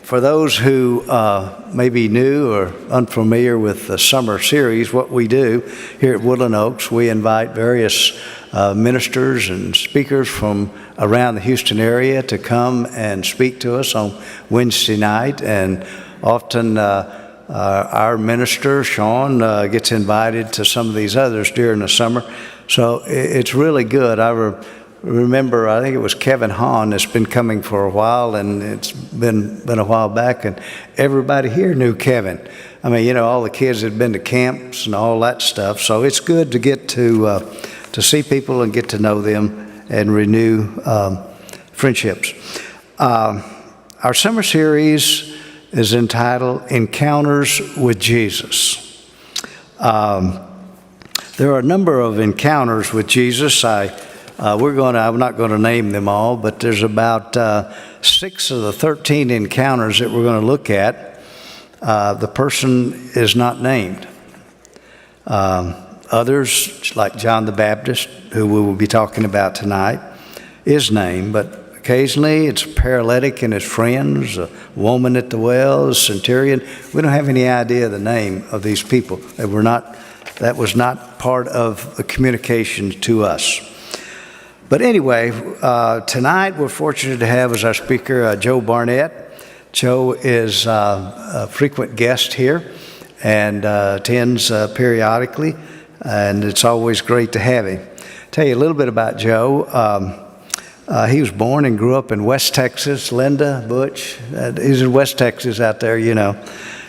for those who may be new or unfamiliar with the summer series, what we do here at Woodland Oaks, we invite various ministers and speakers from around the Houston area to come and speak to us on Wednesday night. And often our minister, Sean, gets invited to some of these others during the summer. So it's really good. I remember, I think it was Kevin Hahn that's been coming for a while, and it's been a while back, and everybody here knew Kevin. I mean, all the kids had been to camps and all that stuff. So it's good to get to see people and get to know them and renew friendships. Our summer series is entitled Encounters with Jesus. There are a number of encounters with Jesus. I'm not going to name them all, but there's about 6 of the 13 encounters that we're going to look at. The person is not named. Others, like John the Baptist, who we will be talking about tonight, is named, but occasionally it's a paralytic and his friends, a woman at the well, a centurion. We don't have any idea the name of these people. That was not part of the communication to us. But anyway, tonight we're fortunate to have as our speaker Joe Barnett. Joe is a frequent guest here and attends periodically, and it's always great to have him. Tell you a little bit about Joe. He was born and grew up in West Texas. Linda, Butch, he's in West Texas out there,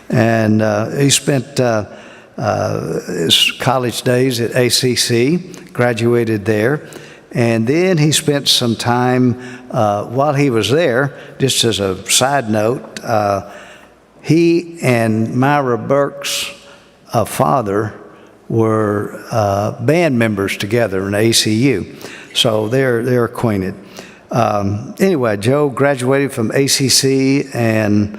And he spent his college days at ACC, graduated there. And then he spent some time while he was there, just as a side note, he and Myra Burke's father were band members together in ACU. So they're acquainted. Anyway, Joe graduated from ACC and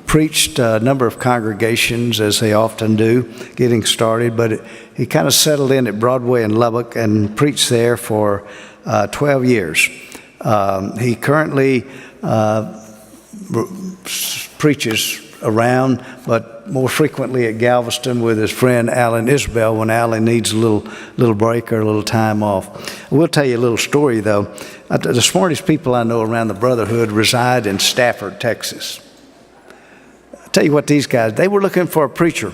preached a number of congregations, as they often do, getting started, but he kind of settled in at Broadway in Lubbock and preached there for 12 years. He currently preaches around, but more frequently at Galveston with his friend Alan Isbell when Alan needs a little break or a little time off. We'll tell you a little story, though. The smartest people I know around the Brotherhood reside in Stafford, Texas. Tell you what, these guys, they were looking for a preacher,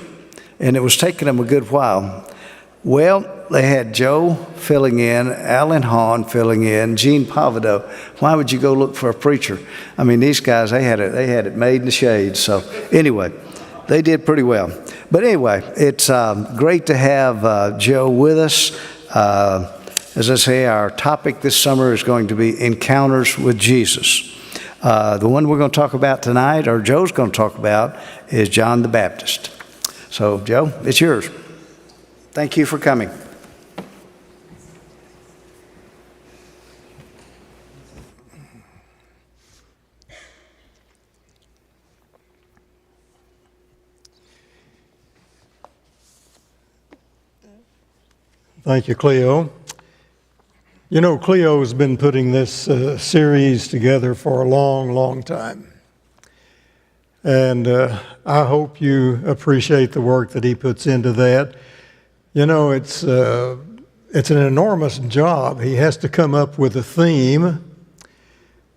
and it was taking them a good while. Well, they had Joe filling in, Alan Hahn filling in, Gene Pavido. Why would you go look for a preacher? I mean, these guys, they had it made in the shade. So anyway, they did pretty well. But anyway, it's great to have Joe with us. As I say, our topic this summer is going to be Encounters with Jesus. The one we're going to talk about tonight, or Joe's going to talk about, is John the Baptist. So, Joe, it's yours. Thank you for coming. Thank you, Cleo. Cleo has been putting this series together for a long, long time. And I hope you appreciate the work that he puts into that. It's an enormous job. He has to come up with a theme,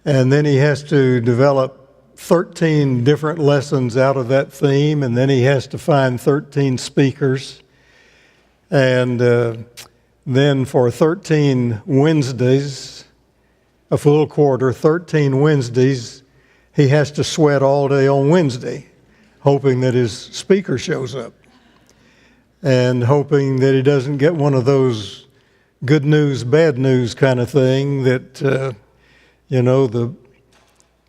and then he has to develop 13 different lessons out of that theme, and then he has to find 13 speakers. And then for 13 Wednesdays, a full quarter, 13 Wednesdays, he has to sweat all day on Wednesday, hoping that his speaker shows up and hoping that he doesn't get one of those good news, bad news kind of thing that, the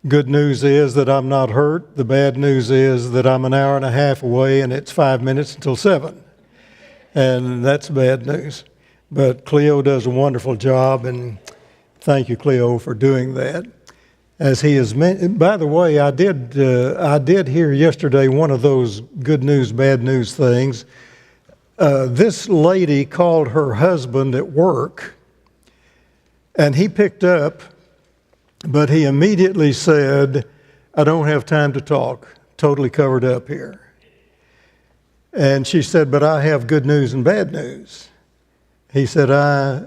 good news is that I'm not hurt. The bad news is that I'm an hour and a half away and it's 5 minutes until 7. And that's bad news. But Cleo does a wonderful job, and thank you, Cleo, for doing that. As he is, by the way, I did hear yesterday one of those good news, bad news things. This lady called her husband at work, and he picked up, but he immediately said, I don't have time to talk, totally covered up here. And she said, but I have good news and bad news. He said, I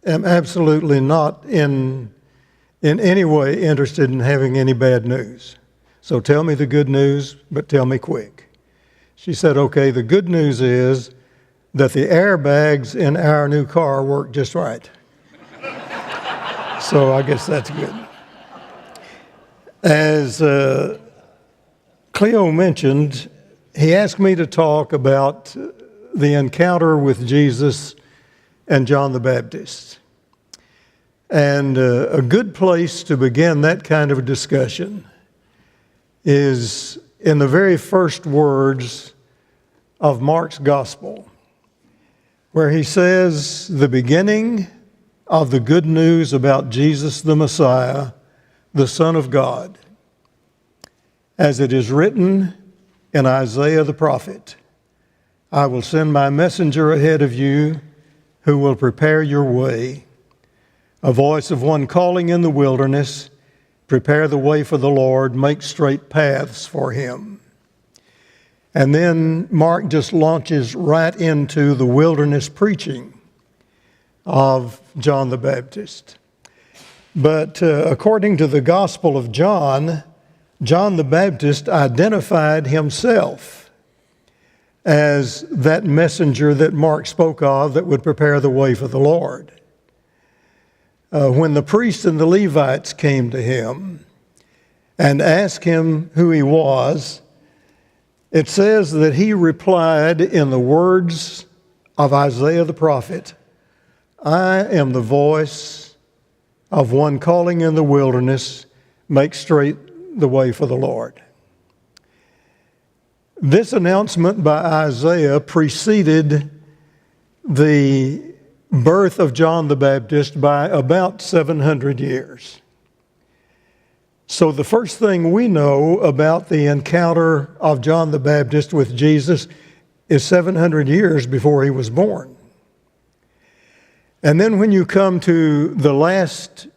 am absolutely not in any way interested in having any bad news. So tell me the good news, but tell me quick. She said, okay, the good news is that the airbags in our new car work just right. So I guess that's good. As Cleo mentioned, he asked me to talk about the encounter with Jesus and John the Baptist. And a good place to begin that kind of a discussion is in the very first words of Mark's Gospel, where he says, the beginning of the good news about Jesus the Messiah, the Son of God, as it is written in Isaiah the prophet, I will send my messenger ahead of you who will prepare your way, a voice of one calling in the wilderness, prepare the way for the Lord, make straight paths for him. And then Mark just launches right into the wilderness preaching of John the Baptist. But according to the Gospel of John, John the Baptist identified himself as that messenger that Mark spoke of that would prepare the way for the Lord. When the priests and the Levites came to him and asked him who he was, it says that he replied in the words of Isaiah the prophet, I am the voice of one calling in the wilderness, make straight the way for the Lord. This announcement by Isaiah preceded the birth of John the Baptist by about 700 years. So the first thing we know about the encounter of John the Baptist with Jesus is 700 years before he was born. And then when you come to the last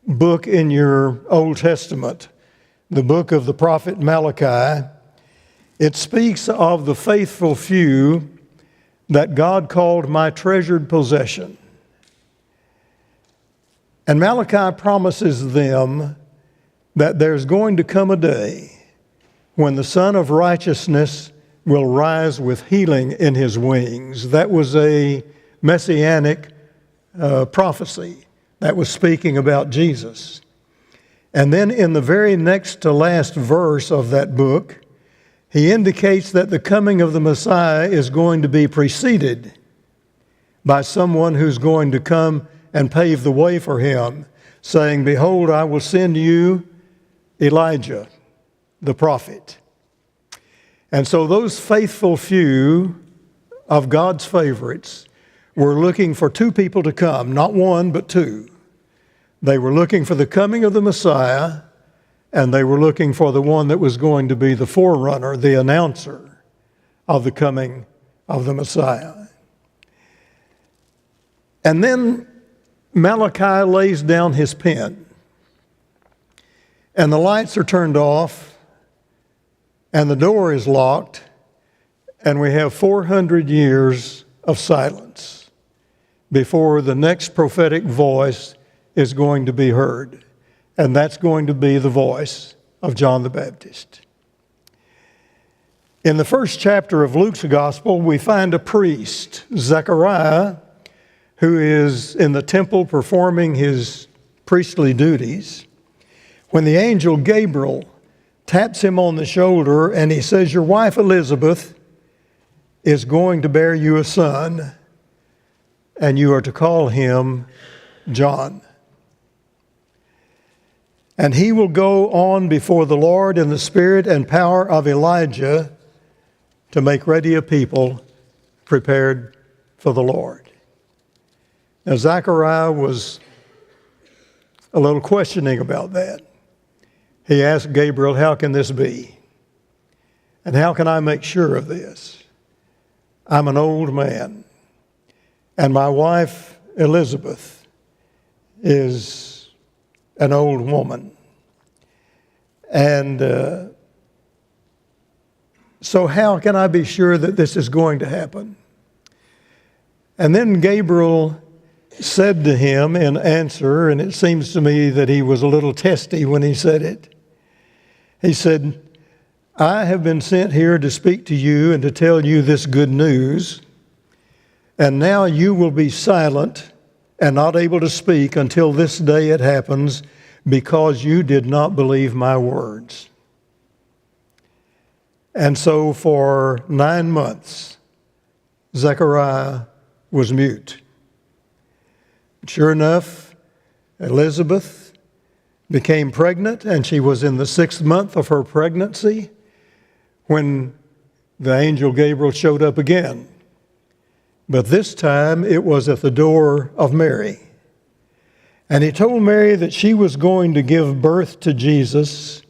book in your Old Testament, the book of the prophet Malachi, it speaks of the faithful few that God called my treasured possession. And Malachi promises them that there's going to come a day when the Son of Righteousness will rise with healing in his wings. That was a messianic prophecy that was speaking about Jesus. And then in the very next to last verse of that book, he indicates that the coming of the Messiah is going to be preceded by someone who's going to come and pave the way for him, saying, behold, I will send you Elijah, the prophet. And so those faithful few of God's favorites were looking for two people to come, not one, but two. They were looking for the coming of the Messiah, and they were looking for the one that was going to be the forerunner, the announcer of the coming of the Messiah. And then Malachi lays down his pen, and the lights are turned off, and the door is locked, and we have 400 years of silence before the next prophetic voice is going to be heard. And that's going to be the voice of John the Baptist. In the first chapter of Luke's Gospel, we find a priest, Zechariah, who is in the temple performing his priestly duties, when the angel Gabriel taps him on the shoulder and he says, your wife Elizabeth is going to bear you a son, and you are to call him John. And he will go on before the Lord in the spirit and power of Elijah to make ready a people prepared for the Lord. Now, Zechariah was a little questioning about that. He asked Gabriel, how can this be? And how can I make sure of this? I'm an old man, and my wife, Elizabeth, is an old woman. And so how can I be sure that this is going to happen? And then Gabriel said to him in answer, and it seems to me that he was a little testy when he said it. He said, I have been sent here to speak to you and to tell you this good news, and now you will be silent and not able to speak until this day it happens, because you did not believe my words. And so for 9 months, Zechariah was mute. Sure enough, Elizabeth became pregnant, and she was in the 6th month of her pregnancy when the angel Gabriel showed up again. But this time it was at the door of Mary. And he told Mary that she was going to give birth to Jesus,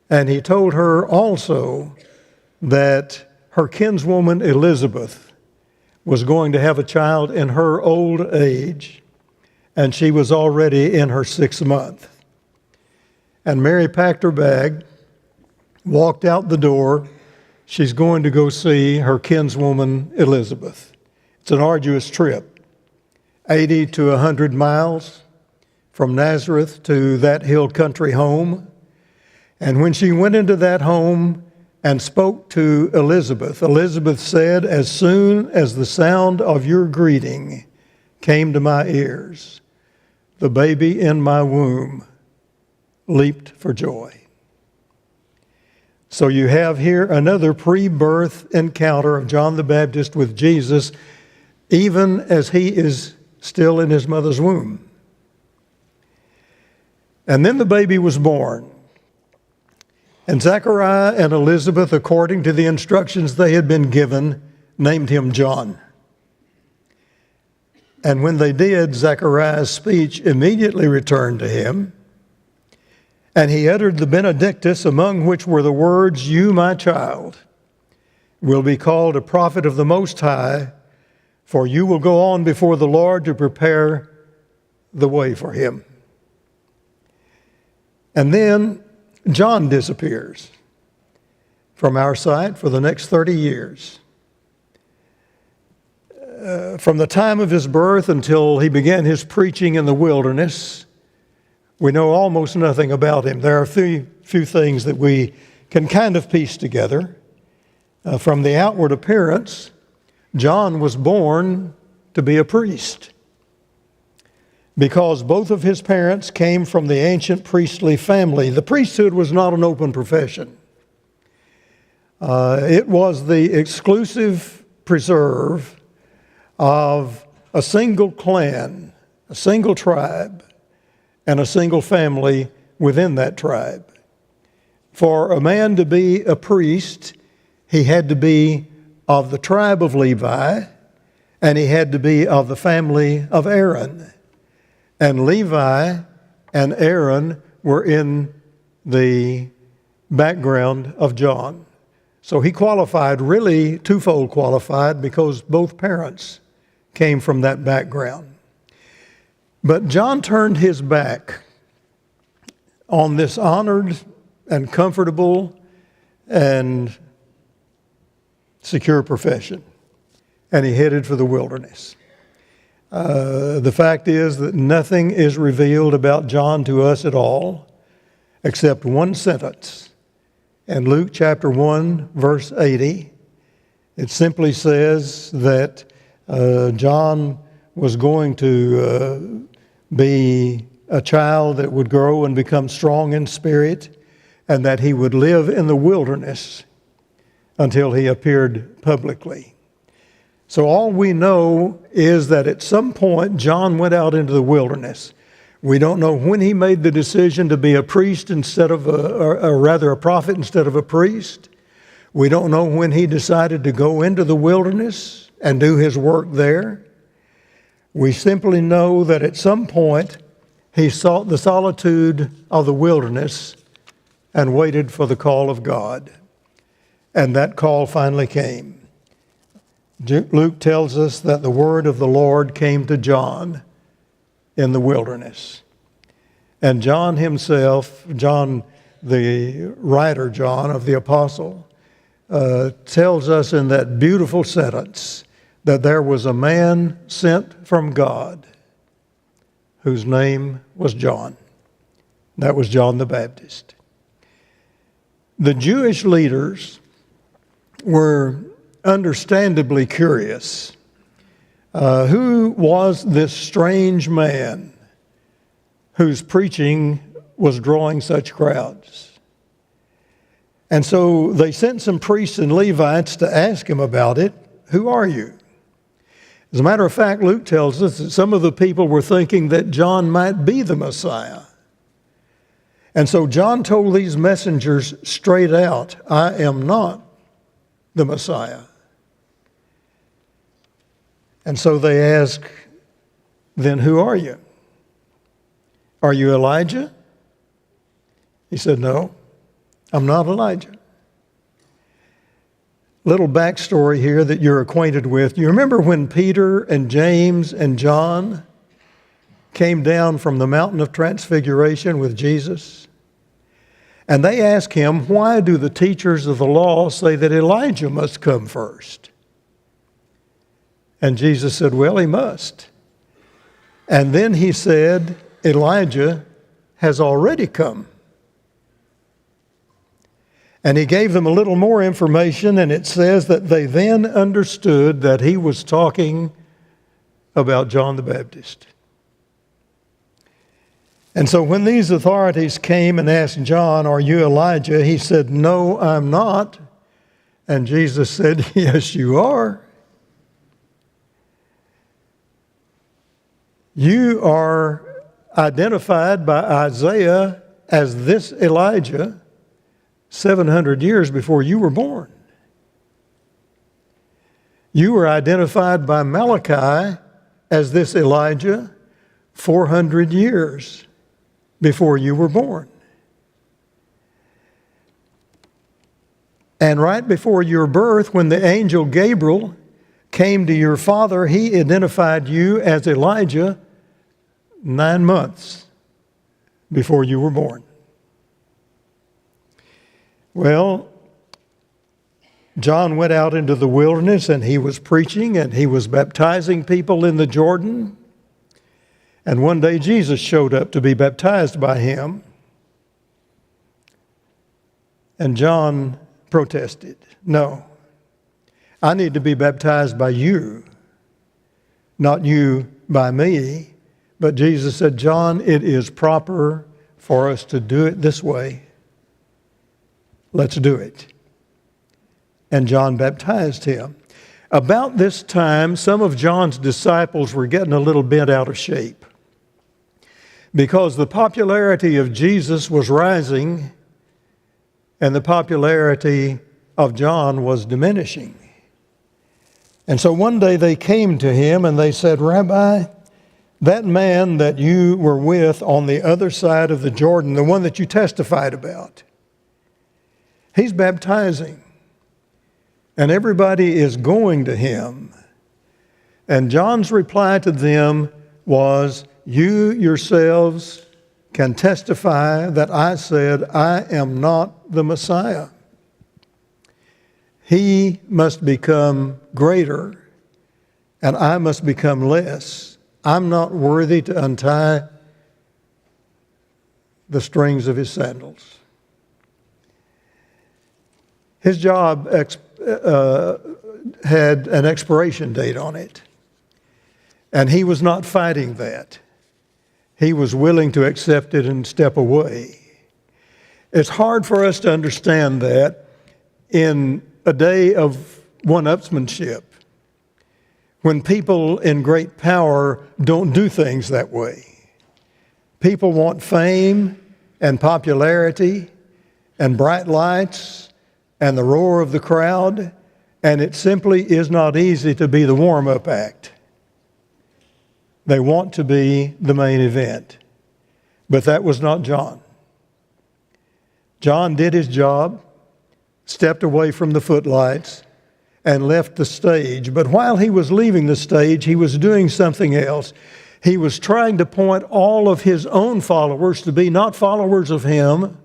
and he told her also that her kinswoman Elizabeth was going to have a child in her old age, and she was already in her 6th month. And Mary packed her bag, walked out the door. She's going to go see her kinswoman Elizabeth. It's an arduous trip, 80 to 100 miles from Nazareth to that hill country home. And when she went into that home and spoke to Elizabeth, Elizabeth said, as soon as the sound of your greeting came to my ears, the baby in my womb leaped for joy. So you have here another pre-birth encounter of John the Baptist with Jesus, even as he is still in his mother's womb. And then the baby was born. And Zechariah and Elizabeth, according to the instructions they had been given, named him John. And when they did, Zechariah's speech immediately returned to him, and he uttered the Benedictus, among which were the words, you, my child, will be called a prophet of the Most High, for you will go on before the Lord to prepare the way for him. And then John disappears from our sight for the next 30 years. From the time of his birth until he began his preaching in the wilderness, we know almost nothing about him. There are a few things that we can kind of piece together. From the outward appearance, John was born to be a priest, because both of his parents came from the ancient priestly family. The priesthood was not an open profession. It was the exclusive preserve of a single clan, a single tribe, and a single family within that tribe. For a man to be a priest, he had to be of the tribe of Levi, and he had to be of the family of Aaron. And Levi and Aaron were in the background of John. So he qualified, really twofold qualified, because both parents came from that background. But John turned his back on this honored and comfortable and secure profession, and he headed for the wilderness. The fact is that nothing is revealed about John to us at all, except one sentence. In Luke chapter 1, verse 80, it simply says that John was going to be a child that would grow and become strong in spirit, and that he would live in the wilderness until he appeared publicly. So all we know is that at some point John went out into the wilderness. We don't know when he made the decision to be a priest instead of a prophet instead of a priest. We don't know when he decided to go into the wilderness and do his work there. We simply know that at some point he sought the solitude of the wilderness and waited for the call of God. And that call finally came. Luke tells us that the word of the Lord came to John in the wilderness. And John himself, John the writer John of the apostle, tells us in that beautiful sentence that there was a man sent from God whose name was John. That was John the Baptist. The Jewish leaders were understandably curious. Who was this strange man whose preaching was drawing such crowds? And so they sent some priests and Levites to ask him about it. Who are you? As a matter of fact, Luke tells us that some of the people were thinking that John might be the Messiah. And so John told these messengers straight out, I am not the Messiah. And so they ask, then who are you? Are you Elijah? He said, no, I'm not Elijah. Little backstory here that you're acquainted with. You remember when Peter and James and John came down from the mountain of transfiguration with Jesus? And they asked him, why do the teachers of the law say that Elijah must come first? And Jesus said, well, he must. And then he said, Elijah has already come. And he gave them a little more information, and it says that they then understood that he was talking about John the Baptist. And so when these authorities came and asked John, are you Elijah? He said, no, I'm not. And Jesus said, yes, you are. You are identified by Isaiah as this Elijah 700 years before you were born. You were identified by Malachi as this Elijah 400 years before you were born. And right before your birth, when the angel Gabriel came to your father, he identified you as Elijah 9 months before you were born. Well, John went out into the wilderness and he was preaching and he was baptizing people in the Jordan. And one day Jesus showed up to be baptized by him. And John protested, no, I need to be baptized by you, not you by me. But Jesus said, John, it is proper for us to do it this way. Let's do it. And John baptized him. About this time, some of John's disciples were getting a little bent out of shape because the popularity of Jesus was rising and the popularity of John was diminishing. And so one day they came to him and they said, Rabbi, that man that you were with on the other side of the Jordan, the one that you testified about, he's baptizing, and everybody is going to him. And John's reply to them was, you yourselves can testify that I said, I am not the Messiah. He must become greater, and I must become less. I'm not worthy to untie the strings of his sandals. His job had an expiration date on it, and he was not fighting that. He was willing to accept it and step away. It's hard for us to understand that in a day of one-upsmanship, when people in great power don't do things that way. People want fame and popularity and bright lights and the roar of the crowd, and it simply is not easy to be the warm-up act. They want to be the main event. But that was not John. John did his job, stepped away from the footlights, and left the stage. But while he was leaving the stage, he was doing something else. He was trying to point all of his own followers to be not followers of him,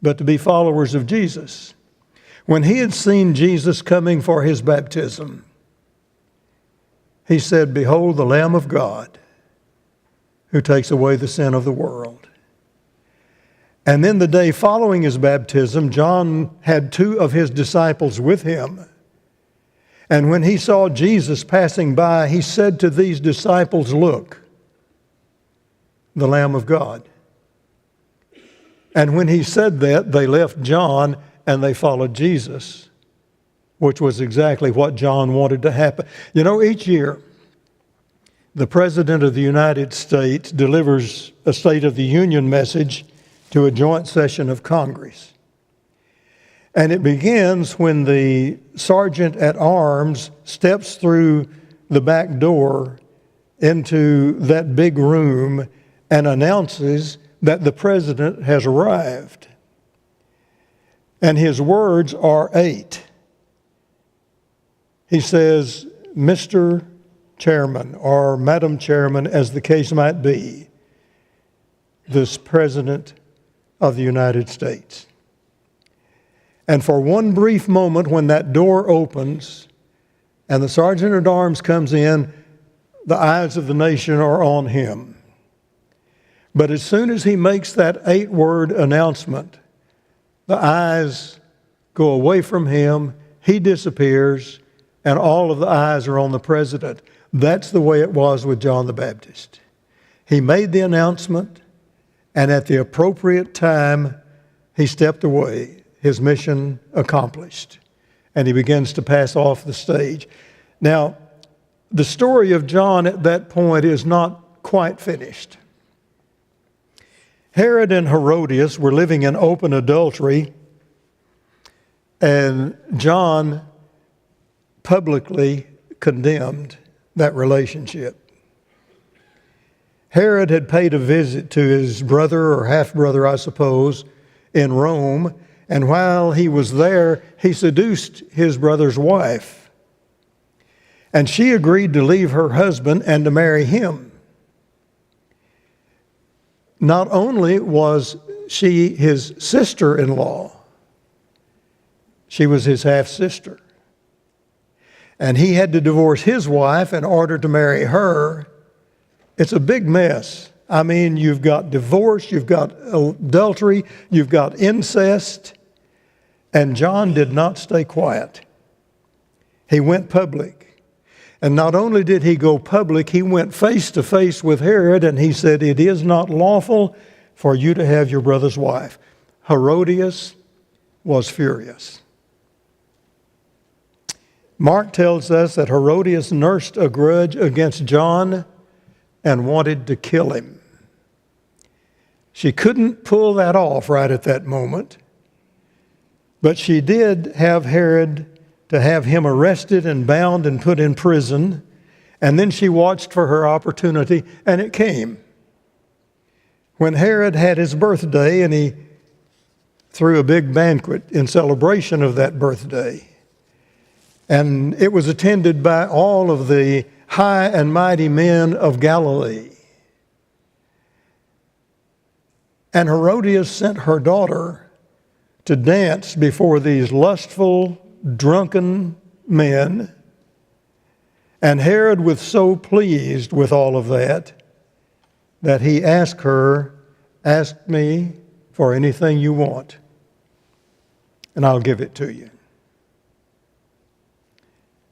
but to be followers of Jesus. When he had seen Jesus coming for his baptism, he said, "Behold the Lamb of God who takes away the sin of the world." And then the day following his baptism, John had 2 of his disciples with him. And when he saw Jesus passing by, he said to these disciples, "Look, the Lamb of God." And when he said that, they left John and they followed Jesus, which was exactly what John wanted to happen. You know, each year, the President of the United States delivers a State of the Union message to a joint session of Congress. And it begins when the sergeant at arms steps through the back door into that big room and announces that the president has arrived. And his words are 8. He says, "Mr. Chairman," or "Madam Chairman," as the case might be, "this President of the United States." And for one brief moment, when that door opens and the sergeant at arms comes in, the eyes of the nation are on him. But as soon as he makes that 8-word announcement, the eyes go away from him, he disappears, and all of the eyes are on the president. That's the way it was with John the Baptist. He made the announcement, and at the appropriate time, he stepped away. His mission accomplished, and he begins to pass off the stage. Now, the story of John at that point is not quite finished. Herod and Herodias were living in open adultery, and John publicly condemned that relationship. Herod had paid a visit to his brother, or half-brother, I suppose, in Rome, and while he was there, he seduced his brother's wife. And she agreed to leave her husband and to marry him. Not only was she his sister-in-law, she was his half-sister. And he had to divorce his wife in order to marry her. It's a big mess. I mean, you've got divorce, you've got adultery, you've got incest. And John did not stay quiet. He went public. And not only did he go public, he went face to face with Herod, and he said, "It is not lawful for you to have your brother's wife." Herodias was furious. Mark tells us that Herodias nursed a grudge against John and wanted to kill him. She couldn't pull that off right at that moment, but she did have Herod to have him arrested and bound and put in prison, and then she watched for her opportunity, and it came. When Herod had his birthday, and he threw a big banquet in celebration of that birthday, and it was attended by all of the high and mighty men of Galilee. And Herodias sent her daughter to dance before these lustful, drunken men. And Herod was so pleased with all of that he asked her, "Ask me for anything you want, and I'll give it to you."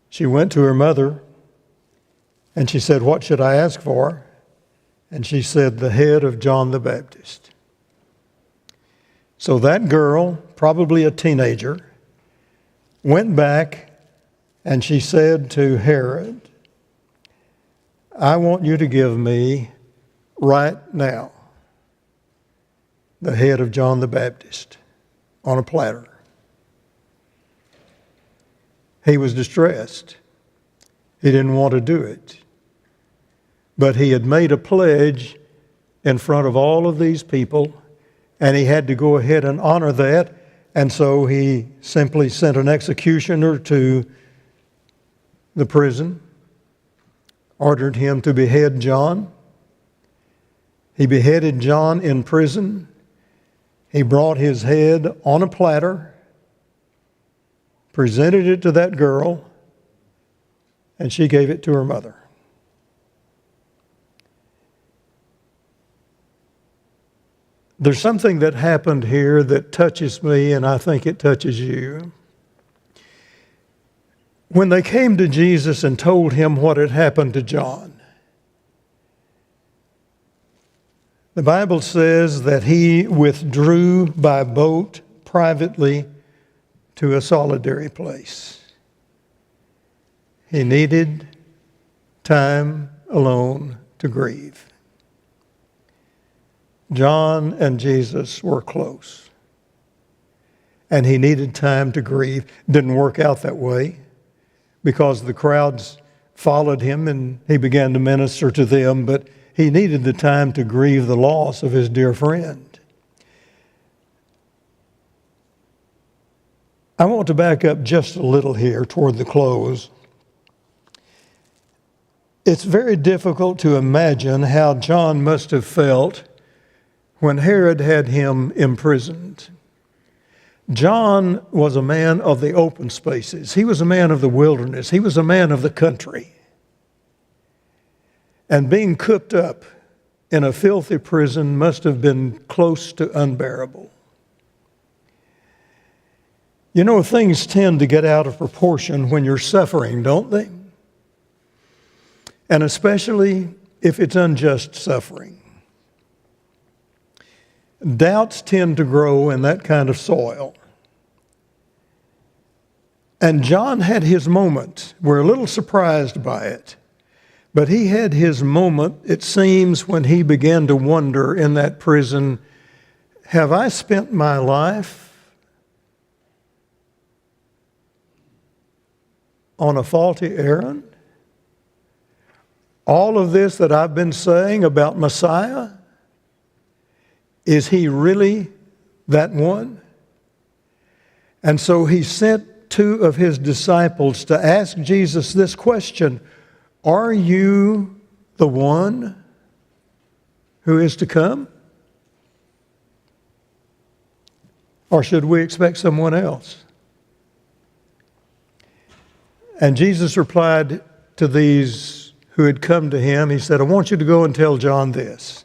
She went to her mother, and she said, "What should I ask for?" And she said, "The head of John the Baptist." So that girl, probably a teenager, went back and she said to Herod, "I want you to give me right now the head of John the Baptist on a platter." He was distressed. He didn't want to do it. But he had made a pledge in front of all of these people, and he had to go ahead and honor that. And so he simply sent an executioner to the prison, ordered him to behead John. He beheaded John in prison. He brought his head on a platter, presented it to that girl, and she gave it to her mother. There's something that happened here that touches me, and I think it touches you. When they came to Jesus and told him what had happened to John, the Bible says that he withdrew by boat privately to a solitary place. He needed time alone to grieve. John and Jesus were close, and he needed time to grieve. Didn't work out that way because the crowds followed him and he began to minister to them, but he needed the time to grieve the loss of his dear friend. I want to back up just a little here toward the close. It's very difficult to imagine how John must have felt when Herod had him imprisoned. John was a man of the open spaces. He was a man of the wilderness. He was a man of the country. And being cooped up in a filthy prison must have been close to unbearable. You know, things tend to get out of proportion when you're suffering, don't they? And especially if it's unjust suffering. Doubts tend to grow in that kind of soil. And John had his moment. We're a little surprised by it. But he had his moment, it seems, when he began to wonder in that prison, have I spent my life on a faulty errand? All of this that I've been saying about Messiah, is he really that one? And so he sent two of his disciples to ask Jesus this question, are you the one who is to come? Or should we expect someone else? And Jesus replied to these who had come to him, he said, I want you to go and tell John this.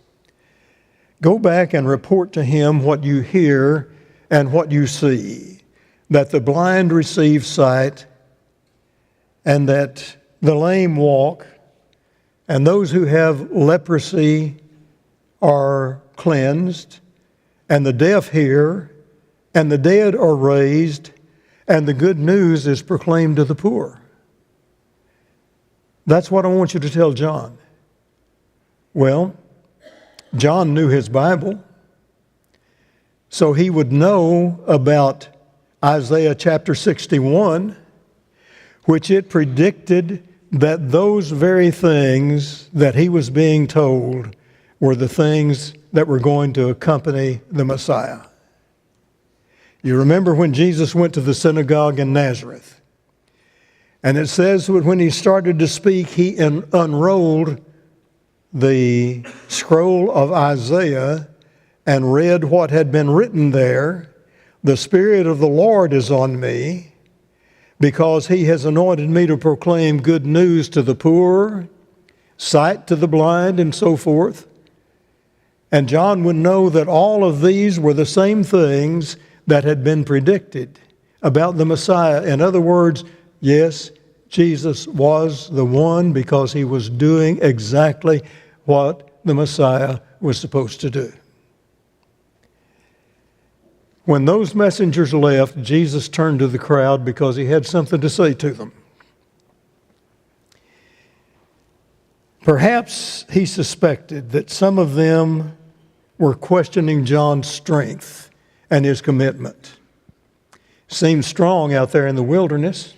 Go back and report to him what you hear and what you see, that the blind receive sight, and that the lame walk, and those who have leprosy are cleansed, and the deaf hear, and the dead are raised, and the good news is proclaimed to the poor. That's what I want you to tell John. Well, John knew his Bible, so he would know about Isaiah chapter 61, which it predicted that those very things that he was being told were the things that were going to accompany the Messiah. You remember when Jesus went to the synagogue in Nazareth, and it says that when he started to speak, he unrolled the scroll of Isaiah and read what had been written there. The Spirit of the Lord is on me, because he has anointed me to proclaim good news to the poor, sight to the blind, and so forth. And John would know that all of these were the same things that had been predicted about the Messiah. In other words, yes, Jesus was the one because he was doing exactly what the Messiah was supposed to do. When those messengers left, Jesus turned to the crowd because he had something to say to them. Perhaps he suspected that some of them were questioning John's strength and his commitment. Seemed strong out there in the wilderness.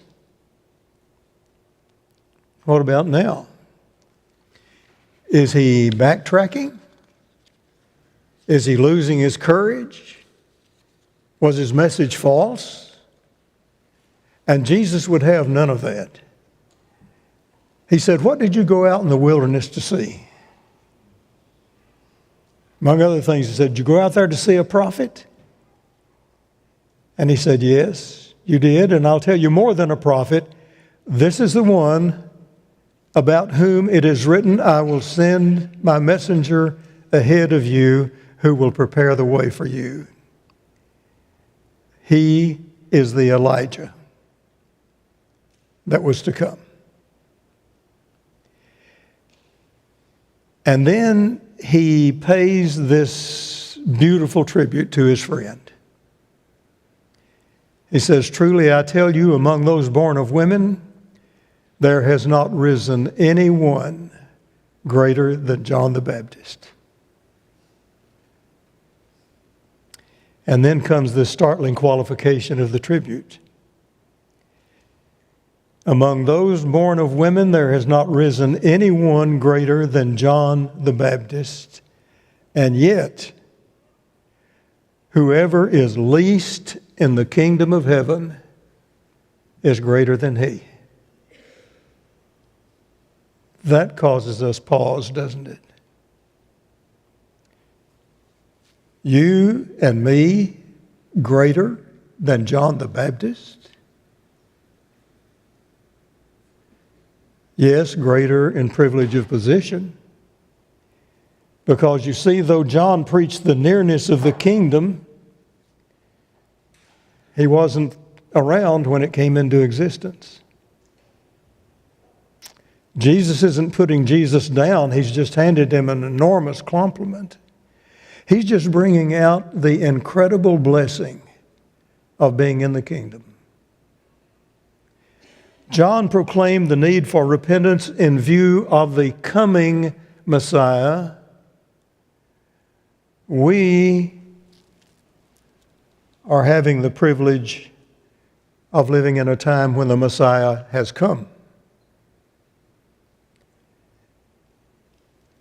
What about now? Is he backtracking? Is he losing his courage? Was his message false? And Jesus would have none of that. He said, what did you go out in the wilderness to see? Among other things, he said, did you go out there to see a prophet? And he said, yes, you did, and I'll tell you more than a prophet. This is the one about whom it is written, I will send my messenger ahead of you who will prepare the way for you. He is the Elijah that was to come. And then he pays this beautiful tribute to his friend. He says, truly I tell you, among those born of women, there has not risen anyone greater than John the Baptist. And then comes this startling qualification of the tribute. Among those born of women, there has not risen anyone greater than John the Baptist. And yet, whoever is least in the kingdom of heaven is greater than he. That causes us pause, doesn't it? You and me greater than John the Baptist? Yes, greater in privilege of position. Because you see, though John preached the nearness of the kingdom, he wasn't around when it came into existence. Jesus isn't putting Jesus down. He's just handed him an enormous compliment. He's just bringing out the incredible blessing of being in the kingdom. John proclaimed the need for repentance in view of the coming Messiah. We are having the privilege of living in a time when the Messiah has come.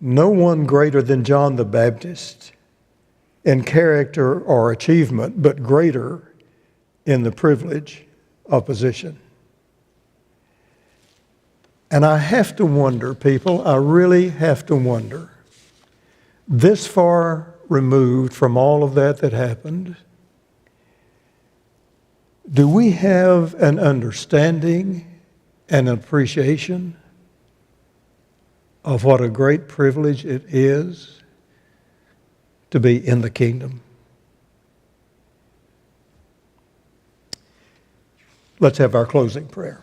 No one greater than John the Baptist in character or achievement, but greater in the privilege of position. And I have to wonder, people, I really have to wonder, this far removed from all of that happened, do we have an understanding and appreciation of what a great privilege it is to be in the kingdom? Let's have our closing prayer.